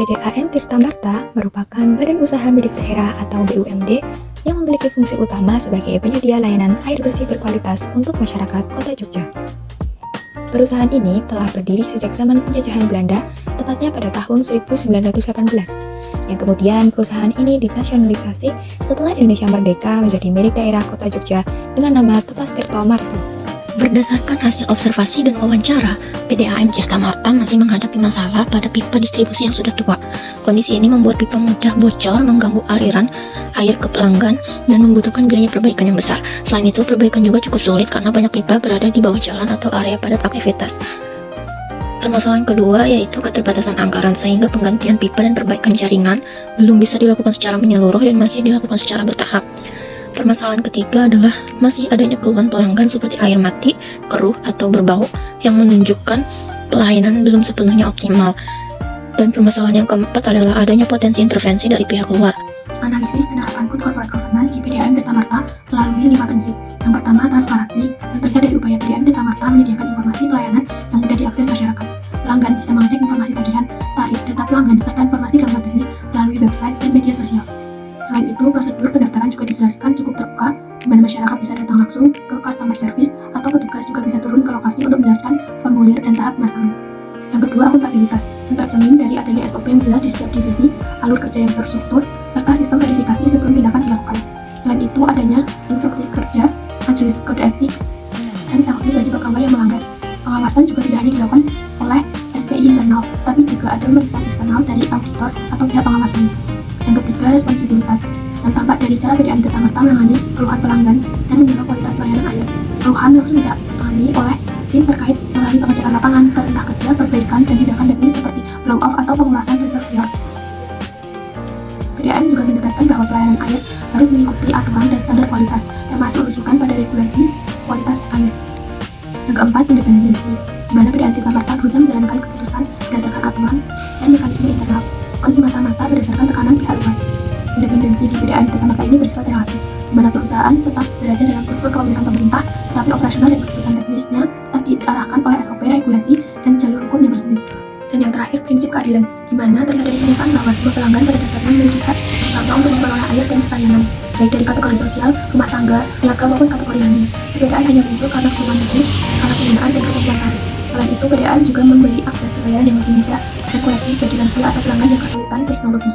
PDAM Tirta Marta merupakan badan usaha milik daerah atau BUMD yang memiliki fungsi utama sebagai penyedia layanan air bersih berkualitas untuk masyarakat Kota Jogja. Perusahaan ini telah berdiri sejak zaman penjajahan Belanda, tepatnya pada tahun 1918, yang kemudian perusahaan ini dinasionalisasi setelah Indonesia merdeka menjadi milik daerah Kota Jogja dengan nama Tepas Tirta Marto. Berdasarkan hasil observasi dan wawancara, PDAM Tirta Marta masih menghadapi masalah pada pipa distribusi yang sudah tua. Kondisi ini membuat pipa mudah bocor, mengganggu aliran air ke pelanggan, dan membutuhkan biaya perbaikan yang besar. Selain itu, perbaikan juga cukup sulit karena banyak pipa berada di bawah jalan atau area padat aktivitas. Permasalahan kedua yaitu keterbatasan anggaran, sehingga penggantian pipa dan perbaikan jaringan belum bisa dilakukan secara menyeluruh dan masih dilakukan secara bertahap. Permasalahan ketiga adalah masih adanya keluhan pelanggan seperti air mati, keruh, atau berbau yang menunjukkan pelayanan belum sepenuhnya optimal. Dan permasalahan yang keempat adalah adanya potensi intervensi dari pihak luar. Analisis penerapan Good Corporate Governance di PDAM Tirta Marta melalui 5 prinsip. Yang pertama, transparansi, yang terlihat dari upaya PDAM Tirta Marta menyediakan informasi pelayanan yang mudah diakses masyarakat. Pelanggan bisa mengecek informasi tagihan, tarif, data pelanggan, serta informasi gangguan teknis melalui website dan media sosial. Selain itu, prosedur pendaftaran juga dijelaskan cukup terbuka, di mana masyarakat bisa datang langsung ke customer service atau petugas juga bisa turun ke lokasi untuk menjelaskan formulir dan tahap pemasangan. Yang kedua, akuntabilitas, yang tercermin dari adanya SOP yang jelas di setiap divisi, alur kerja yang terstruktur, serta sistem verifikasi sebelum tindakan dilakukan. Selain itu, adanya instruksi kerja, majelis kode etik, dan sanksi bagi pegawai yang melanggar. Pengawasan juga tidak hanya dilakukan oleh SPI internal, tapi juga ada pemeriksaan eksternal dari auditor atau pihak pengawas lain. Yang ketiga, responsibilitas, yang tampak dari cara PDAM Tirta Marta menangani keluhan pelanggan dan menjaga kualitas layanan air. Keluhan langsung ditangani oleh tim terkait melalui pengecekan lapangan, perintah kerja, perbaikan, dan tindakan teknis seperti blow off atau pengulasan reservoir. PDAM juga menegaskan bahwa pelayanan air harus mengikuti aturan dan standar kualitas, termasuk rujukan pada regulasi kualitas air. Yang keempat, independensi, di mana PDAM Tirta Marta berusaha menjalankan keputusan berdasarkan aturan dan mekanisme internal, bukan semata-mata berdasarkan tekanan pihak luar. Independensi di PDAM Tirta Marta ini bersifat relatif, di mana perusahaan tetap berada dalam struktur kepemilikan pemerintah, tetapi operasional dan keputusan teknisnya tetap diarahkan oleh SOP, regulasi, dan jalur hukum yang resmi. Dan yang terakhir, prinsip keadilan, di mana terlihat dari pernyataan bahwa semua pelanggan pada dasarnya memiliki hak yang sama untuk memperoleh air dan pelayanan, baik dari kategori sosial, rumah tangga, niaga maupun kategori lainnya. Perbedaan hanya muncul karena kebutuhan teknis, skala penggunaan, dan ketentuan tarif. Selain itu, PDAM juga memberi akses ke layanan yang lebih mudah dan kolektif bagi lansia atau pelanggan yang kesulitan teknologi.